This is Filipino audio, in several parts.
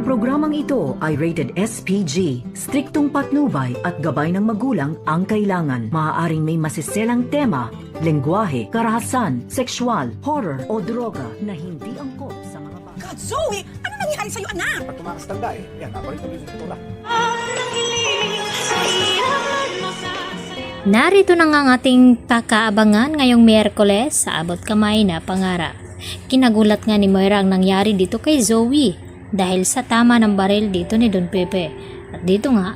programang ito ay rated SPG. Striktong patnubay at gabay ng magulang ang kailangan. Maaaring may masiselang tema, lengguwahe, karahasan, sexual, horror o droga na hindi angkop sa mga bata. God, Zoe! Ano nangyari sa'yo, anak? Pag tumakas tanda yan, napalit kami sa tula. Narito na nga ang ating pakaabangan ngayong Miyerkules sa Abot Kamay na Pangarap. Kinagulat nga ni Moira ang nangyari dito kay Zoe dahil sa tama ng baril dito ni Don Pepe. At dito nga,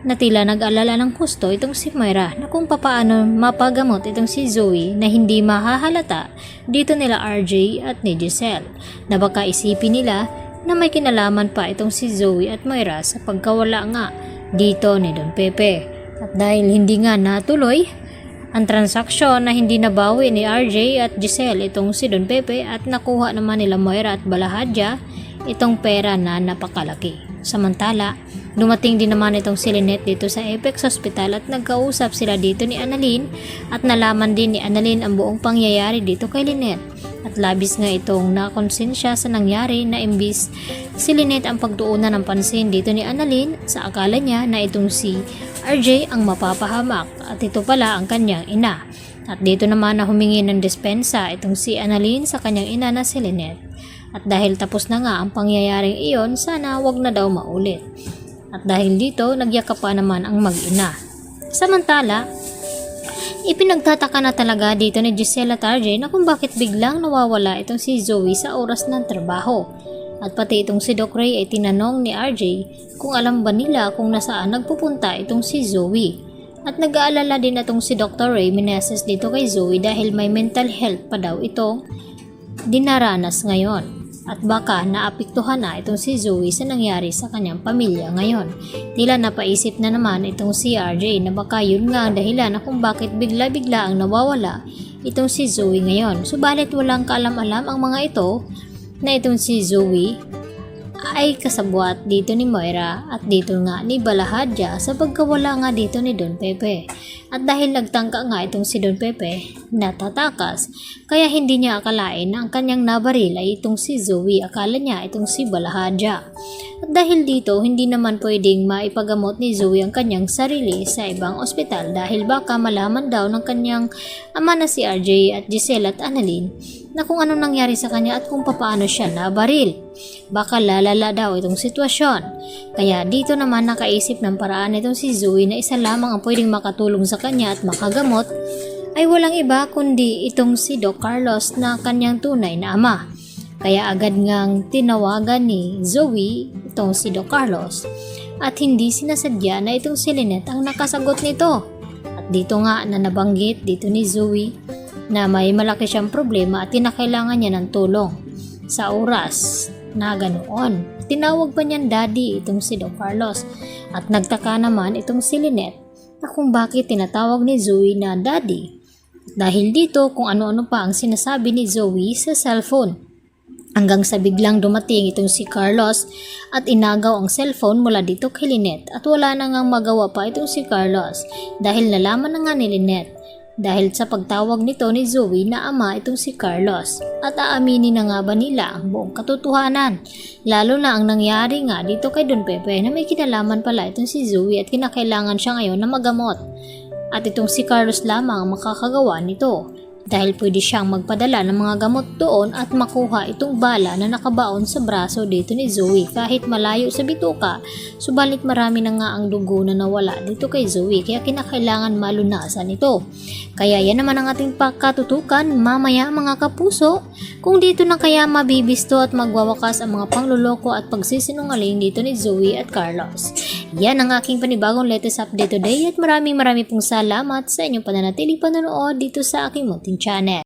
natila nag-alala ng husto itong si Moira na kung papaano mapagamot itong si Zoe na hindi mahahalata dito nila RJ at ni Giselle, na baka isipin nila na may kinalaman pa itong si Zoe at Moira sa pagkawala nga dito ni Don Pepe. At dahil hindi nga natuloy ang transaksyon na hindi nabawi ni RJ at Giselle itong si Don Pepe at nakuha naman nila Moira at Balahadja itong pera na napakalaki. Samantala, dumating din naman itong si Lynette dito sa Apex Hospital at nagkausap sila dito ni Annalyn at nalaman din ni Annalyn ang buong pangyayari dito kay Lynette. At labis nga itong nakonsensya sa nangyari na imbis si Lynette ang pagtuunan ng pansin dito ni Annalyn sa akala niya na itong si RJ ang mapapahamak at ito pala ang kanyang ina. At dito naman na humingi ng dispensa itong si Annalyn sa kanyang ina na si Lynette. At dahil tapos na nga ang pangyayaring iyon, sana wag na daw maulit. At dahil dito, nagyakap pa naman ang mag-ina. Samantala, ipinagtataka na talaga dito ni Giselle at RJ na kung bakit biglang nawawala itong si Zoe sa oras ng trabaho. At pati itong si Doc Ray ay tinanong ni RJ kung alam ba nila kung nasaan nagpupunta itong si Zoe. At nag-aalala din itong si Dr. Ray Meneses dito kay Zoe dahil may mental health pa daw itong dinaranas ngayon. At baka naapektuhan na itong si Zoe sa nangyari sa kanyang pamilya ngayon. Tila napaisip na naman itong si RJ na baka yun nga ang dahilan na kung bakit bigla-bigla ang nawawala itong si Zoe ngayon. Subalit walang kaalam-alam ang mga ito na itong si Zoe ay kasabwat dito ni Moira at dito nga ni Balahadja sa pagkawala nga dito ni Don Pepe. At dahil nagtangka nga itong si Don Pepe natatakas, kaya hindi niya akalain na ang kanyang nabaril ay itong si Zoe, akala niya itong si Balahadja. At dahil dito, hindi naman pwedeng maipagamot ni Zoe ang kanyang sarili sa ibang ospital dahil baka malaman daw ng kanyang ama na si RJ at Giselle at Annalyn na kung ano nangyari sa kanya at kung papaano siya nabaril. Baka lalala daw itong sitwasyon. Kaya dito naman nakaisip ng paraan itong si Zoe na isa lamang ang pwedeng makatulong sa kanya at makagamot ay walang iba kundi itong si Doc Carlos na kanyang tunay na ama. Kaya agad ngang tinawagan ni Zoe itong si Doc Carlos at hindi sinasadya na itong si Lynette ang nakasagot nito. At dito nga na nabanggit dito ni Zoe na may malaki siyang problema at tinakailangan niya ng tulong sa oras na ganoon. Tinawag pa niyan daddy itong si Doc Carlos at nagtaka naman itong si Lynette na kung bakit tinatawag ni Zoe na daddy. Dahil dito kung ano-ano pa ang sinasabi ni Zoe sa cellphone. Hanggang sa biglang dumating itong si Carlos at inagaw ang cellphone mula dito kay Lynette at wala na ngang magawa pa itong si Carlos dahil nalaman na nga ni Lynette dahil sa pagtawag nito ni Zoe na ama itong si Carlos. At aaminin na nga ba nila ang buong katotohanan? Lalo na ang nangyari nga dito kay Don Pepe na may kinalaman pala itong si Zoe at kinakailangan siya ngayon na magamot. At itong si Carlos lamang ang makakagawa nito dahil pwede siyang magpadala ng mga gamot doon at makuha itong bala na nakabaon sa braso dito ni Zoe kahit malayo sa bituka, subalit marami na nga ang dugo na nawala dito kay Zoe kaya kinakailangan malunasan ito. Kaya yan naman ang ating pagkatutukan mamaya mga kapuso, kung dito na kaya mabibisto at magwawakas ang mga pangluloko at pagsisinungaling dito ni Zoe at Carlos. Yan ang aking panibagong latest update today at maraming pong salamat sa inyong pananatiling panonood dito sa aking munting channel.